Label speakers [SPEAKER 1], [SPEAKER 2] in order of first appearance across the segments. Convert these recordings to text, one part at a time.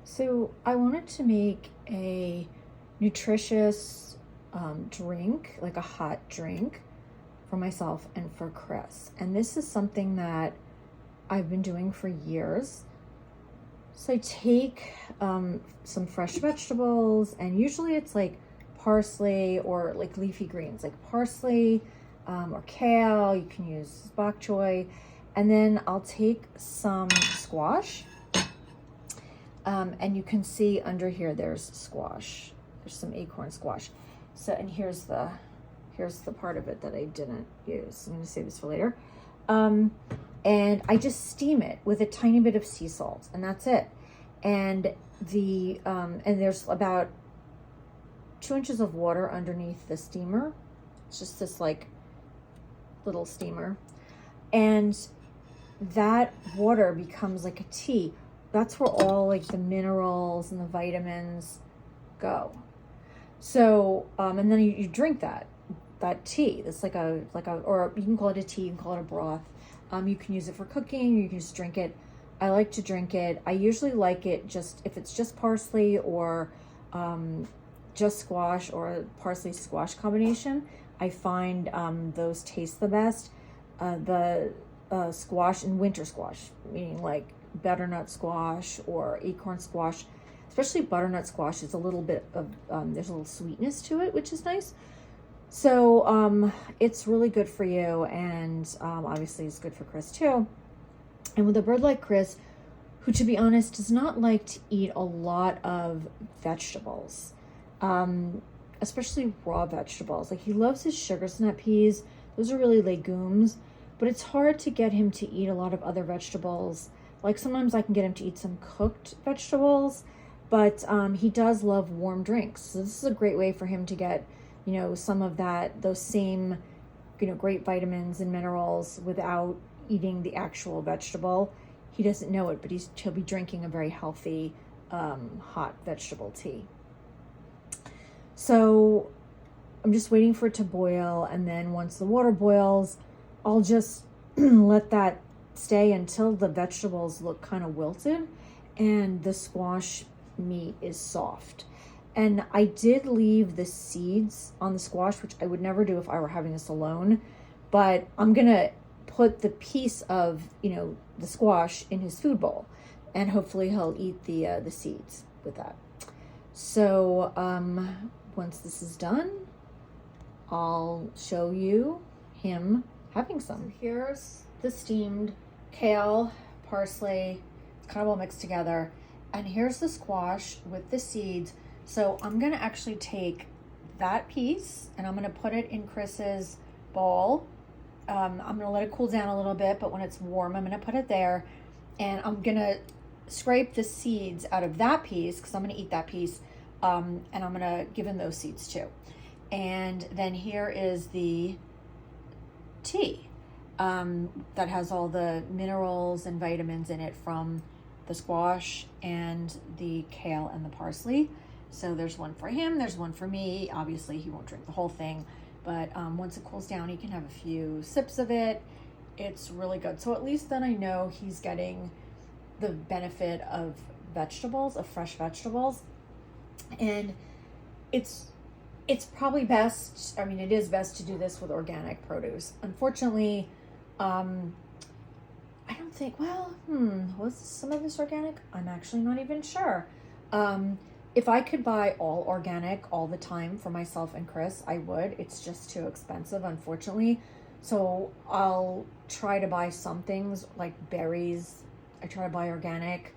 [SPEAKER 1] So I wanted to make a nutritious drink, like a hot drink for myself and for Chris. And this is something that I've been doing for years. So I take some fresh vegetables, and usually it's like parsley or like leafy greens, like parsley or kale. You can use bok choy. And then I'll take some squash. And you can see under here, there's squash. There's some acorn squash. So, and here's the part of it that I didn't use. I'm gonna save this for later. And I just steam it with a tiny bit of sea salt, and that's it. And and there's about 2 inches of water underneath the steamer. It's just this like little steamer. And that water becomes like a tea. That's where all like the minerals and the vitamins go. So, and then you drink that tea. That's like or you can call it a tea, you can call it a broth. You can use it for cooking, you can just drink it. I like to drink it. I usually like it just, if it's just parsley or just squash or parsley squash combination, I find those taste the best. The squash and winter squash, meaning like butternut squash or acorn squash, especially butternut squash, is a little bit of, there's a little sweetness to it, which is nice. So it's really good for you, and obviously it's good for Chris too. And with a bird like Chris, who to be honest does not like to eat a lot of vegetables, especially raw vegetables. Like he loves his sugar snap peas. Those are really legumes, but it's hard to get him to eat a lot of other vegetables. Like sometimes I can get him to eat some cooked vegetables, but he does love warm drinks. So this is a great way for him to get, some of those same, great vitamins and minerals without eating the actual vegetable. He doesn't know it, but he'll be drinking a very healthy, hot vegetable tea. So I'm just waiting for it to boil, and then once the water boils, I'll just let that stay until the vegetables look kind of wilted and the squash meat is soft. And I did leave the seeds on the squash, which I would never do if I were having this alone, but I'm gonna put the piece of the squash in his food bowl, and hopefully he'll eat the seeds with that. So once this is done, I'll show you him having some. So here's the steamed kale, parsley, it's kind of all mixed together. And here's the squash with the seeds. So I'm gonna actually take that piece and I'm gonna put it in Chris's bowl. I'm gonna let it cool down a little bit, but when it's warm, I'm gonna put it there. And I'm gonna scrape the seeds out of that piece because I'm gonna eat that piece. And I'm gonna give him those seeds too. And then here is the tea that has all the minerals and vitamins in it from the squash and the kale and the parsley. So there's one for him, there's one for me. Obviously he won't drink the whole thing, but once it cools down, he can have a few sips of it. It's really good. So at least then I know he's getting the benefit of vegetables, of fresh vegetables. And it's probably best, it is best to do this with organic produce. Unfortunately, I don't think, was some of this organic? I'm actually not even sure. If I could buy all organic all the time for myself and Chris, I would. It's just too expensive, unfortunately. So I'll try to buy some things like berries. I try to buy organic.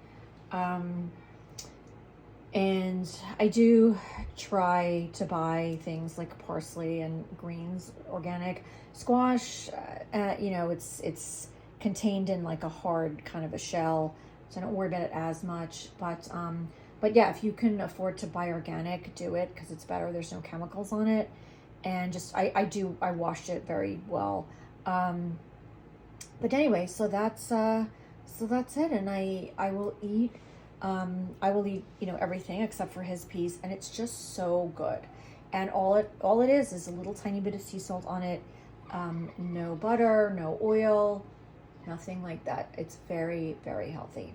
[SPEAKER 1] And I do try to buy things like parsley and greens organic. Squash, it's contained in like a hard kind of a shell, so I don't worry about it as much. But yeah, if you can afford to buy organic, do it because it's better. There's no chemicals on it, and just I washed it very well. But anyway, so that's it, and I will eat. Everything except for his piece, and it's just so good. And all it is a little tiny bit of sea salt on it. No butter, no oil, nothing like that. It's very, very healthy.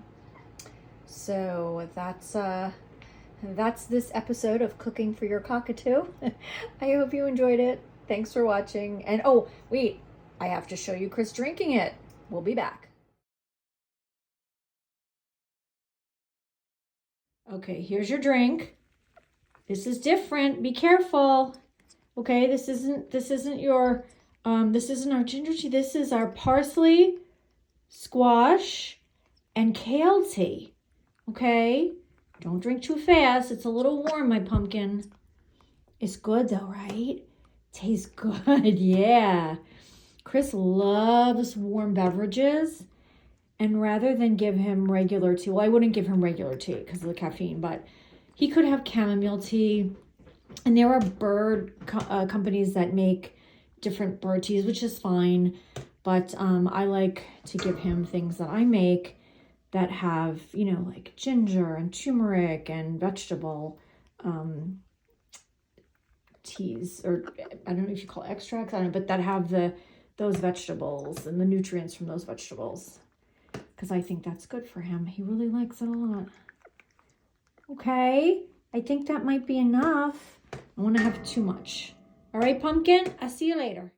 [SPEAKER 1] So that's this episode of Cooking for Your Cockatoo. I hope you enjoyed it. Thanks for watching. And oh, wait, I have to show you Chris drinking it. We'll be back. Okay, here's your drink. This is different. Be careful. Okay, this isn't your this isn't our ginger tea. This is our parsley, squash, and kale tea. Okay? Don't drink too fast. It's a little warm, my pumpkin. It's good though, right? Tastes good. Yeah. Chris loves warm beverages. And rather than give him regular tea, well, I wouldn't give him regular tea because of the caffeine, but he could have chamomile tea. And there are bird companies that make different bird teas, which is fine. But I like to give him things that I make that have, you know, like ginger and turmeric and vegetable teas, or I don't know if you call it extracts, I don't know, but that have those vegetables and the nutrients from those vegetables. Because I think that's good for him. He really likes it a lot. Okay, I think that might be enough. I want to have too much. All right, pumpkin, I'll see you later.